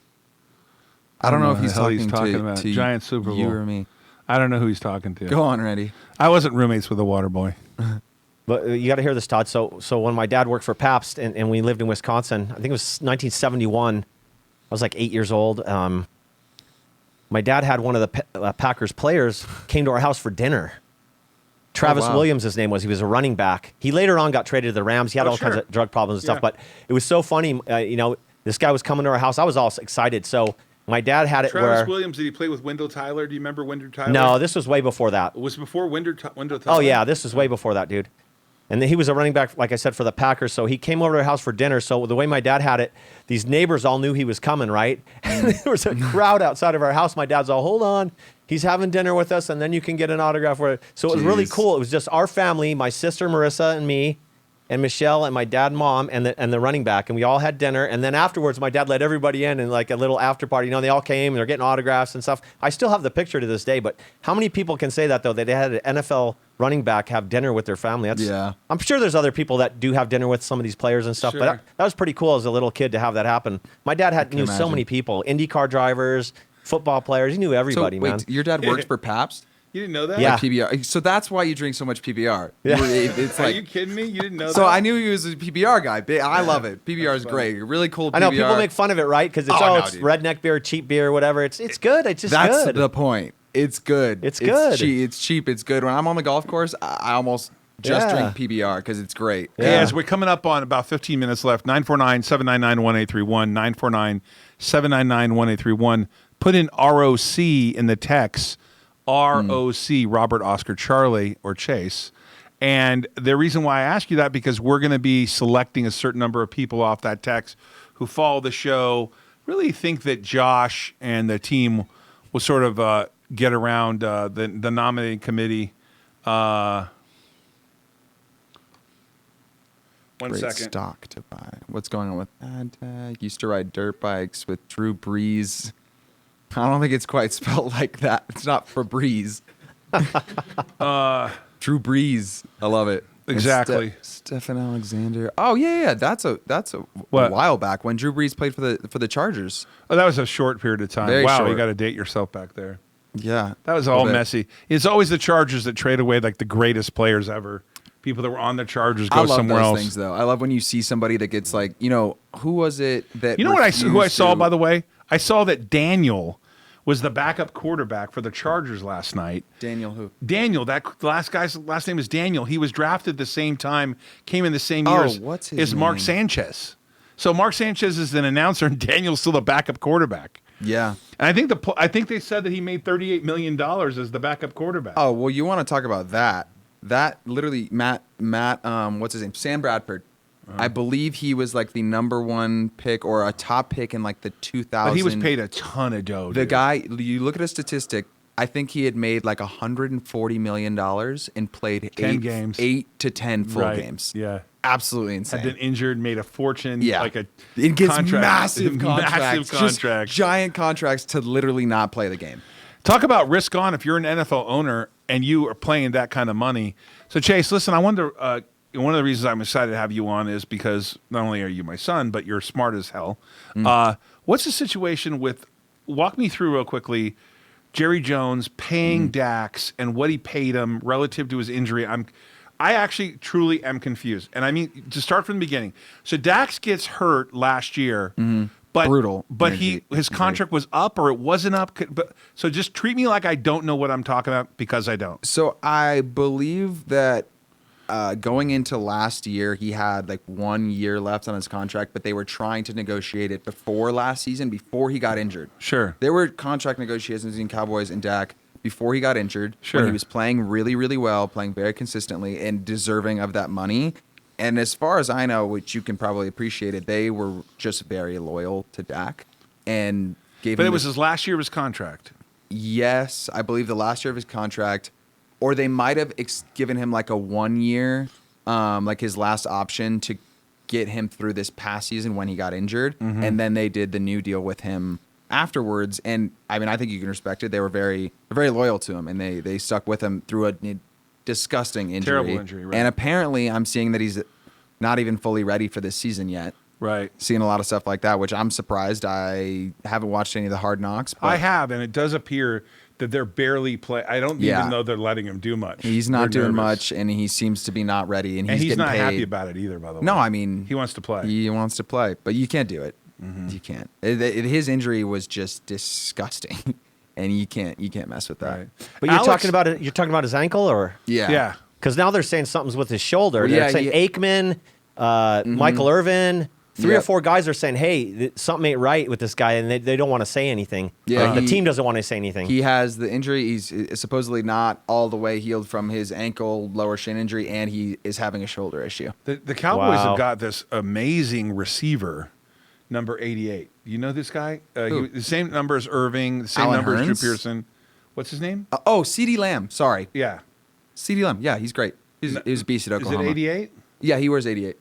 I don't know if he's the hell talking about. to Giant Super Bowl. you or me. I don't know who he's talking to. Go on, Randy. I wasn't roommates with the Water Boy. But you got to hear this, Todd. So when my dad worked for Pabst and we lived in Wisconsin, I think it was 1971. I was like 8 years old. My dad had one of the Packers players came to our house for dinner. Travis Williams, his name was. He was a running back. He later on got traded to the Rams. He had all kinds of drug problems and stuff. But it was so funny. This guy was coming to our house. I was all excited. So my dad had it Travis where... Williams, did he play with Wendell Tyler? Do you remember Wendell Tyler? No, this was way before that. It was before Wendell Tyler? Oh, yeah, this was way before that, dude. And then he was a running back, like I said, for the Packers. So he came over to our house for dinner. So the way my dad had it, these neighbors all knew he was coming, right? And there was a crowd outside of our house. My dad's all, hold on. He's having dinner with us, and then you can get an autograph for it. So it was really cool. It was just our family, my sister Marissa and me, and Michelle and my dad and mom and the running back. And we all had dinner. And then afterwards, my dad let everybody in like a little after party. You know, they all came and they're getting autographs and stuff. I still have the picture to this day. But how many people can say that, though, that they had an NFL running back have dinner with their family? I'm sure there's other people that do have dinner with some of these players and stuff. Sure. But that was pretty cool as a little kid to have that happen. My dad knew so many people, IndyCar drivers, football players. He knew everybody, man. Your dad worked for Pabst? You didn't know that? Yeah. Like PBR. So that's why you drink so much PBR. Yeah. It's Are like, you kidding me? You didn't know that? so I knew he was a PBR guy. I love it. PBR is funny. great. Really cool PBR. I know people make fun of it, right? Because it's no, it's dude. redneck beer, cheap beer, whatever. It's good. It's just That's good. the point. It's good. It's good. It's cheap. It's good. When I'm on the golf course, I almost just Yeah. drink PBR because it's great. Hey, as we're coming up on about 15 minutes left, 949-799-1831, 949-799-1831. Put in ROC in the text, ROC, Robert Oscar Charlie, or Chase. And the reason why I ask you that, because we're going to be selecting a certain number of people off that text who follow the show, really think that Josh and the team will sort of get around the nominating committee. One Great second. stock to buy. What's going on with that? Used to ride dirt bikes with Drew Brees. I don't think it's quite spelled like that. It's not Febreze. Drew Brees. I love it. Exactly. Stephen Alexander. Oh yeah. That's a What? while back when Drew Brees played for the Chargers. Oh, that was a short period of time. Very wow, short. you got to date yourself back there. Yeah. That was all bit. messy. It's always the Chargers that trade away like the greatest players ever. People that were on the Chargers I go love somewhere those else. things though. I love when you see somebody that gets like, who was it that You know who I saw, by the way? way? I saw that Daniel was the backup quarterback for the Chargers last night. Daniel who? Daniel, that last guy's last name is Daniel. He was drafted the same time, came in the same year what's his as Mark name? Sanchez. So Mark Sanchez is an announcer, and Daniel's still the backup quarterback. Yeah. And I think they said that he made $38 million as the backup quarterback. Oh, well, you want to talk about that. That literally, Matt, what's his name? Sam Bradford. I believe he was like the number one pick or a top pick in like the 2000s. But he was paid a ton of dough. The dude. guy, you look at a statistic, I think he had made like $140 million and played 10 games. 8 to 10 full Right. games. Yeah. Absolutely insane. Had been injured, made a fortune. Yeah. Like it gets contract. massive contracts. Massive just contracts. giant contracts to literally not play the game. Talk about risk on if you're an NFL owner and you are playing that kind of money. So, Chase, listen, I wonder, one of the reasons I'm excited to have you on is because not only are you my son, but you're smart as hell. What's the situation with, walk me through real quickly, Jerry Jones paying Dax and what he paid him relative to his injury. I actually truly am confused. And I mean, to start from the beginning. So Dax gets hurt last year. But, Brutal But injury. his contract was up or it wasn't up. But so just treat me like I don't know what I'm talking about because I don't. So I believe that going into last year, he had like 1 year left on his contract, but they were trying to negotiate it before last season, before he got injured. Sure. There were contract negotiations between Cowboys and Dak before he got injured. Sure. When he was playing really, really well, playing very consistently and deserving of that money. And as far as I know, which you can probably appreciate it, they were just very loyal to Dak and gave But him it was his last year of his contract. Yes, I believe the last year of his contract, or they might have given him like a 1 year, like his last option to get him through this past season when he got injured, and then they did the new deal with him afterwards. And I mean, I think you can respect it. They were very loyal to him, and they stuck with him through a disgusting injury. Terrible injury, right. And apparently, I'm seeing that he's not even fully ready for this season yet. Right. Seeing a lot of stuff like that, which I'm surprised. I haven't watched any of the Hard Knocks. But I have, and it does appear that they're barely play. I don't Yeah. even know they're letting him do much. He's not They're doing nervous. much, and he seems to be not ready, and And he's getting not paid. happy about it either, by the way. No, I mean he wants to play. He wants to play, but you can't do it. You can't. His injury was just disgusting, and you can't mess with that. Right. But you're Alex- talking about it. You're talking about his ankle, or Yeah, Yeah. because now they're saying something's with his shoulder. Well, They're yeah, saying Aikman, Michael Irvin, Three or Yep. four guys are saying, hey, something ain't right with this guy, and they don't want to say anything. Yeah, the team doesn't want to say anything. He has the injury. He's supposedly not all the way healed from his ankle lower shin injury, and he is having a shoulder issue. The Cowboys Wow. have got this amazing receiver, number 88. You know this guy? The same number as Irving, the same Alan number as Drew Hearns? Pearson. What's his name? CeeDee Lamb. Sorry. Yeah. CeeDee Lamb. Yeah, he's great. He was a beast at Is Oklahoma. it 88? Yeah, he wears 88.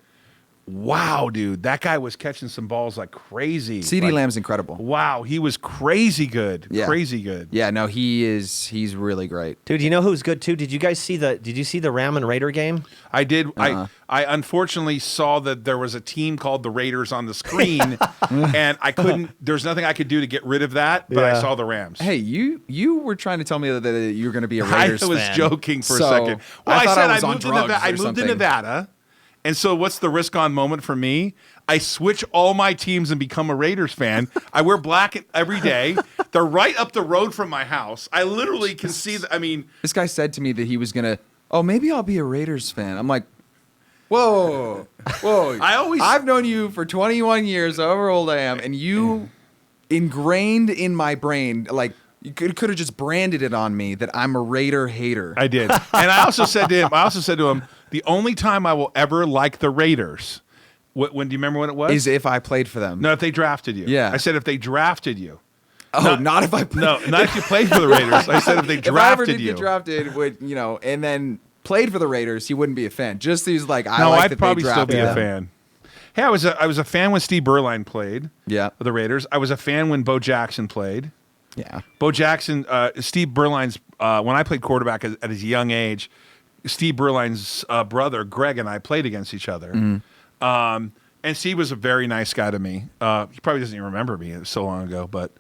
Wow, dude. That guy was catching some balls like crazy. CeeDee Lamb's incredible. Wow, he was crazy good. Yeah. Crazy good. Yeah, no, he's really great. Dude, you know who's good too? Did you see the Ram and Raider game? I did. Uh-uh. I unfortunately saw that there was a team called the Raiders on the screen, and I couldn't. There's nothing I could do to get rid of that. But I Yeah. saw the Rams. Hey, you were trying to tell me that you were going to be a Raiders I was fan. joking for a So, second. Well, I thought said I was I on moved, drugs I or moved to something. Nevada, and so what's the risk-on moment for me? I switch all my teams and become a Raiders fan. I wear black every day. They're right up the road from my house. I literally can see. I mean, This guy said to me that he was going to, maybe I'll be a Raiders fan. I'm like, whoa. I've known you for 21 years, however old I am, and you ingrained in my brain, like, you could have just branded it on me that I'm a Raider hater. I did, and I also said to him, the only time I will ever like the Raiders. When do you remember when it was? Is if I played for them. No, if they drafted you. Yeah. I said if they drafted you. Not if I played. No, not if you played for the Raiders. I said if they If I ever drafted did you. get drafted, and then played for the Raiders, he wouldn't be a fan. Just he's like, No, like I'd that probably they still be drafted a them. fan. Hey, I was a fan when Steve Berline played. Yeah. For the Raiders. I was a fan when Bo Jackson played. Yeah. Bo Jackson, Steve Berline's, when I played quarterback at his young age, Steve Berline's brother, Greg, and I played against each other. Mm-hmm. And Steve was a very nice guy to me. He probably doesn't even remember me. It was so long ago, but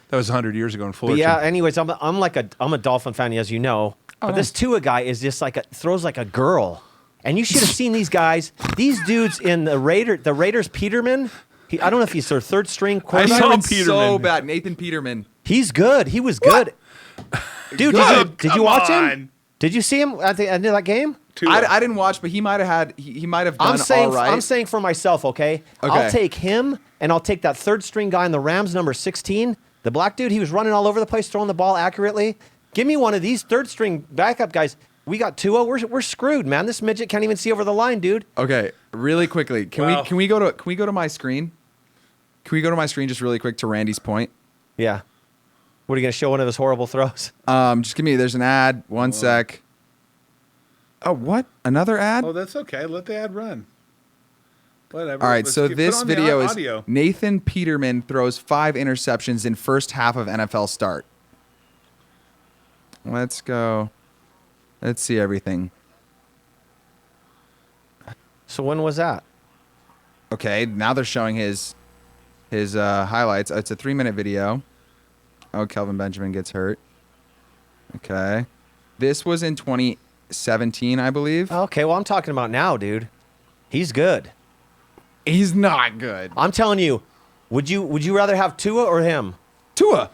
that was 100 years ago in But Fullerton. yeah, anyways, I'm a Dolphin fan, as you know. But this Tua guy is just throws like a girl. And you should have seen these guys. These dudes in the Raiders, Peterman. I don't know if he's their third string quarterback. saw Peterman so Peterman. bad. Nathan Peterman. He's good. He was good. Dude, did you Come watch on. him? Did you see him at the end of that game? Tua. I didn't watch, but he might have done all right. I'm saying for myself, okay? I'll take him, and I'll take that third string guy in the Rams, number 16. The black dude, he was running all over the place, throwing the ball accurately. Give me one of these third string backup guys. We got Tua. We're screwed, man. This midget can't even see over the line, dude. Okay, really quickly, can we go to my screen? Can we go to my screen just really quick to Randy's point? Yeah. What are you gonna show one of his horrible throws? Just give me. There's an ad. One sec. Oh, what? Another ad? Oh, that's okay. Let the ad run. Whatever. All right, Let's so put this on the video is audio. Nathan Peterman throws 5 interceptions in first half of NFL start. Let's go. Let's see everything. So when was that? Okay, now they're showing his highlights. It's a 3-minute video. Oh, Kelvin Benjamin gets hurt. Okay. This was in 2017, I believe. Okay, well I'm talking about now, dude. He's good. He's not good. I'm telling you. Would you rather have Tua or him? Tua.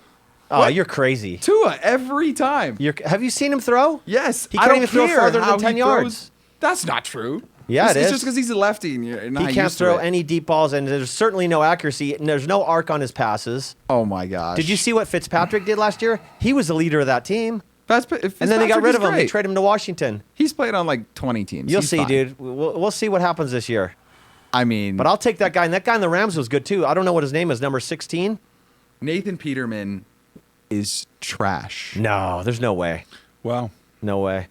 Oh, What? you're crazy. Tua every time. Have you seen him throw? Yes. He I can't don't even throw care farther how than 10 he throws. yards. That's not true. Yeah, it's, it it's is. just because he's a lefty and you're not He can't used to throw it. any deep balls, and there's certainly no accuracy, and there's no arc on his passes. Oh my gosh. Did you see what Fitzpatrick did last year? He was the leader of that team. And then they got rid of him. They traded him to Washington. He's played on like 20 teams. You'll He's see, fine. dude. We'll see what happens this year. I mean, But I'll take that guy. And that guy in the Rams was good, too. I don't know what his name is, number 16. Nathan Peterman is trash. No, there's no way. Wow. No way.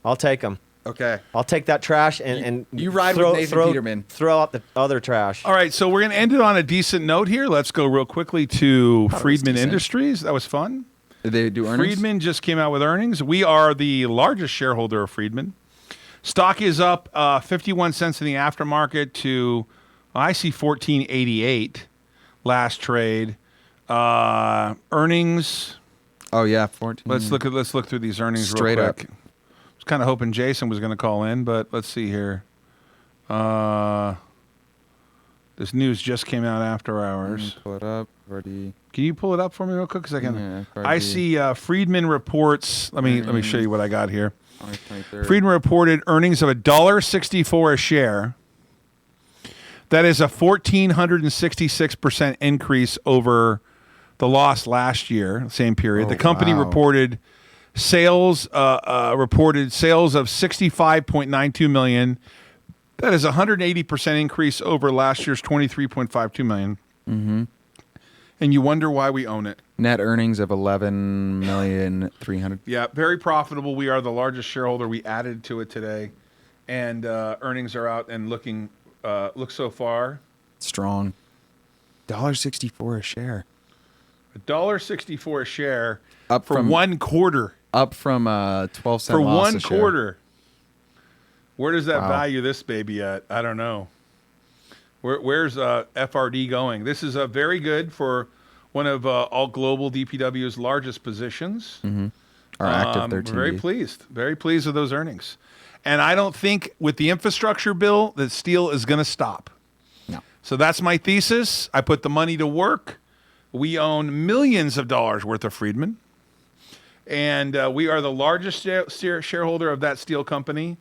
I'll take him. Okay. I'll take that trash and You ride with Nathan Peterman. Throw out the other trash. All right, so we're going to end it on a decent note here. Let's go real quickly to Friedman decent. Industries. That was fun. Did they do earnings? Friedman just came out with earnings. We are the largest shareholder of Friedman. Stock is up 51 cents in the aftermarket to, I see 14.88 last trade. Earnings. Oh yeah, 14. Let's look through these earnings Straight real up. quick. I was kind of hoping Jason was going to call in, but let's see here. This news just came out after hours. Pull it up. Already. Can you pull it up for me real quick? Because I can. Yeah, I see Friedman reports. Let me show you what I got here. August 23rd. Friedman reported earnings of $1.64 a share. That is a 1,466% increase over the loss last year, same period. Oh, The company wow. reported sales of 65.92 million. That is a 180% increase over last year's 23.52 million. Mm-hmm. And you wonder why we own it. Net earnings of 11,300,000. Yeah, very profitable. We are the largest shareholder. We added to it today, and earnings are out and looking. Look so far. Strong. $1.64 a share. $1.64 a share Up for from 1 quarter. Up from 12 cent For loss 1 a share. quarter. Where does that Wow. value this baby at? I don't know. Where's FRD going? This is very good for one of Ault Global DPW's largest positions. Mm-hmm. Our active 13. Very pleased. Very pleased with those earnings. And I don't think with the infrastructure bill that steel is going to stop. No. So that's my thesis. I put the money to work. We own millions of dollars worth of Friedman. And we are the largest shareholder of that steel company.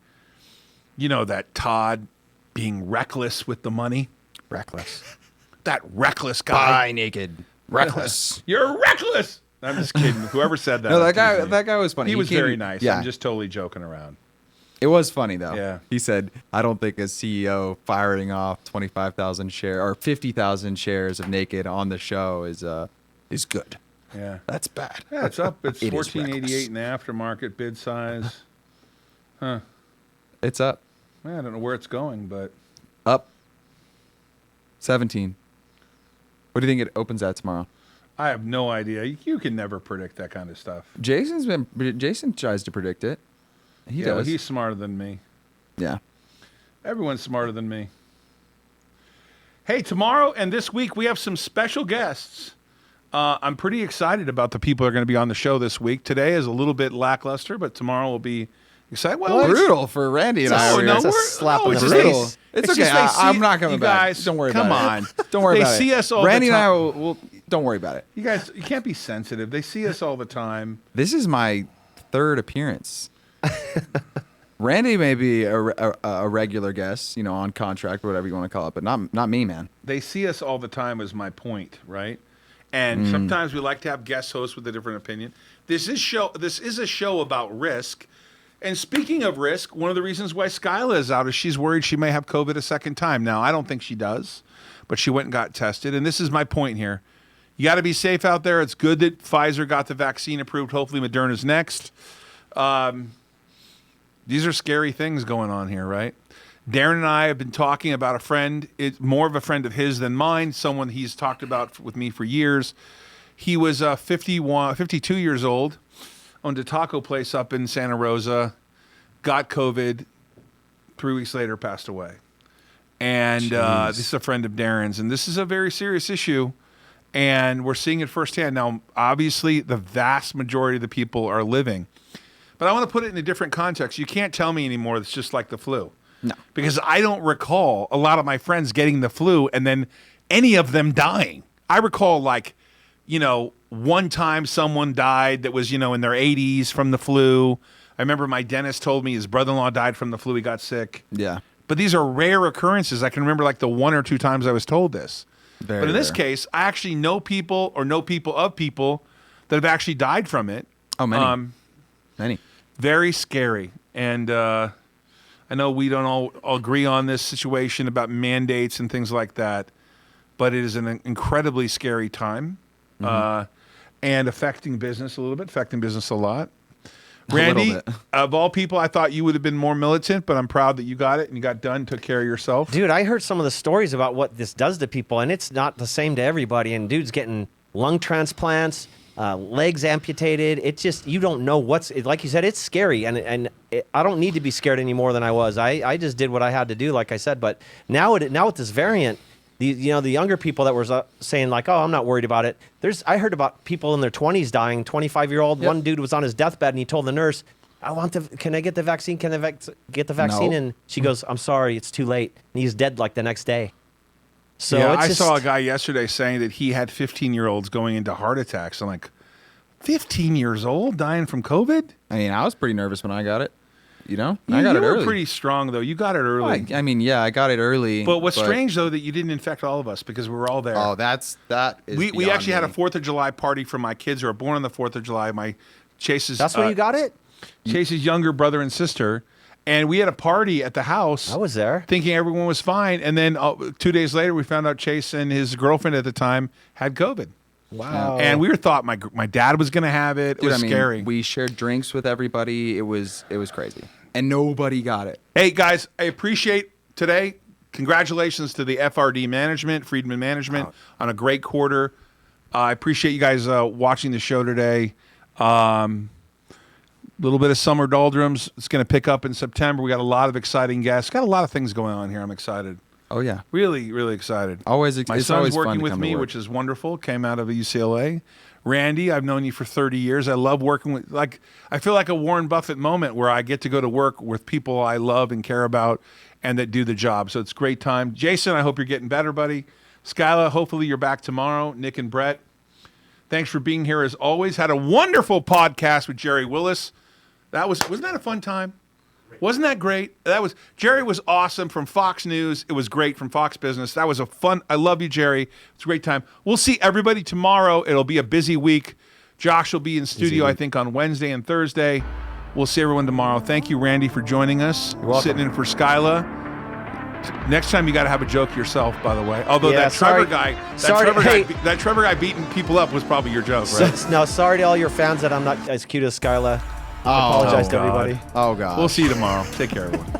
You know, that Todd being reckless with the money. Reckless. That reckless guy. Buy naked. Reckless. You're reckless. I'm just kidding. Whoever said that. No, I'm teasing you. that guy was funny. He was came- very nice. Yeah. I'm just totally joking around. It was funny though. Yeah. He said, "I don't think a CEO firing off 25,000 shares or 50,000 shares of naked on the show is good. Yeah. That's bad." Yeah, it's up. It's It is 1488 in the aftermarket bid size. It's up. I don't know where it's going, but Up. 17. What do you think it opens at tomorrow? I have no idea. You can never predict that kind of stuff. Jason tries to predict it. He Yeah, well, does. he's smarter than me. Yeah. Everyone's smarter than me. Hey, tomorrow and this week we have some special guests. I'm pretty excited about the people that are going to be on the show this week. Today is a little bit lackluster, but tomorrow will be exciting. Well, it's- Brutal for Randy and I. No, over no, here. It's a we're- slap no, in it's the just face. they- It's just okay. they see- I'm not coming you back. guys, Don't worry come about it. on. Don't worry They about it. see us all Randy the and I time. will. Don't worry about it. You guys, you can't be sensitive. They see us all the time. This is my 3rd appearance. Randy may be a regular guest, on contract or whatever you want to call it, but not me, man. They see us all the time is my point, right? And sometimes we like to have guest hosts with a different opinion. This is a show about risk. And speaking of risk, one of the reasons why Skyla is out is she's worried she may have COVID a second time. Now, I don't think she does, but she went and got tested. And this is my point here. You got to be safe out there. It's good that Pfizer got the vaccine approved. Hopefully Moderna's next. These are scary things going on here, right? Darren and I have been talking about a friend. It's more of a friend of his than mine, someone he's talked about with me for years. He was 52 years old, owned a taco place up in Santa Rosa, got COVID, 3 weeks later passed away. And this is a friend of Darren's, and this is a very serious issue, and we're seeing it firsthand. Now, obviously, the vast majority of the people are living. But I want to put it in a different context. You can't tell me anymore it's just like the flu. No. Because I don't recall a lot of my friends getting the flu and then any of them dying. I recall one time someone died that was, in their 80s from the flu. I remember my dentist told me his brother-in-law died from the flu. He got sick. Yeah. But these are rare occurrences. I can remember the 1 or 2 times I was told this. Very But in this rare. case, I actually know people or know people of people that have actually died from it. Oh, many. Many. Very scary. And I know we don't all agree on this situation about mandates and things like that, but it is an incredibly scary time and affecting business a little bit, affecting business a lot. Randy, little bit. of all people, I thought you would have been more militant, but I'm proud that you got it and you got done, took care of yourself. Dude, I heard some of the stories about what this does to people, and it's not the same to everybody. And dude's getting lung transplants, legs amputated. It's just, you don't know like you said, it's scary. And I don't need to be scared any more than I was. I just did what I had to do, like I said. But now with this variant, the younger people that were saying oh, I'm not worried about it. I heard about people in their 20s dying, 25-year-old. Yep. One dude was on his deathbed and he told the nurse, can I get the vaccine? Can I get the vaccine? No. And she goes, I'm sorry, it's too late. And he's dead the next day. So yeah, it's I just, saw a guy yesterday saying that he had 15-year-olds going into heart attacks. I'm like, 15 years old dying from COVID? I mean, I was pretty nervous when I got it. You know, You, I got you it were early. pretty strong, though. You got it early. I mean, yeah, I got it early. But what's strange, though, that you didn't infect all of us because we were all there. Oh, that is. We beyond actually had a me. 4th of July party for my kids who are born on the 4th of July. My Chase's That's where you got it? Chase's younger brother and sister, and we had a party at the house. I was there. Thinking everyone was fine, and then 2 days later, we found out Chase and his girlfriend at the time had COVID. Wow. And we thought my dad was going to have it. It Dude, was scary. We shared drinks with everybody. It was crazy, and nobody got it. Hey guys, I appreciate today. Congratulations to the FRD management, Friedman Management, on a great quarter. I appreciate you guys watching the show today. Little bit of summer doldrums. It's going to pick up in September. We got a lot of exciting guests. Got a lot of things going on here. I'm excited. Oh yeah, Really, really excited. always. My It's son's always fun working to with come me, to work. which is wonderful. Came out of UCLA. Randy, I've known you for 30 years. I love working with, I feel like a Warren Buffett moment where I get to go to work with people I love and care about and that do the job. So it's a great time. Jason, I hope you're getting better, buddy. Skyla, hopefully you're back tomorrow. Nick and Brett, thanks for being here as always. Had a wonderful podcast with Jerry Willis. Wasn't that a fun time? Wasn't that great? Jerry was awesome from Fox News. It was great from Fox Business. That was I love you, Jerry. It's a great time. We'll see everybody tomorrow. It'll be a busy week. Josh will be in studio, I think, on Wednesday and Thursday. We'll see everyone tomorrow. Thank you, Randy, for joining us. You're welcome. Sitting in for Skyla. Next time you got to have a joke yourself, by the way. Although Yeah, that Trevor sorry. guy, Sorry, hey. that Trevor guy beating people up was probably your joke, right? No, sorry to all your fans that I'm not as cute as Skyla. I apologize to God. everybody. Oh god. We'll see you tomorrow. Take care, everyone.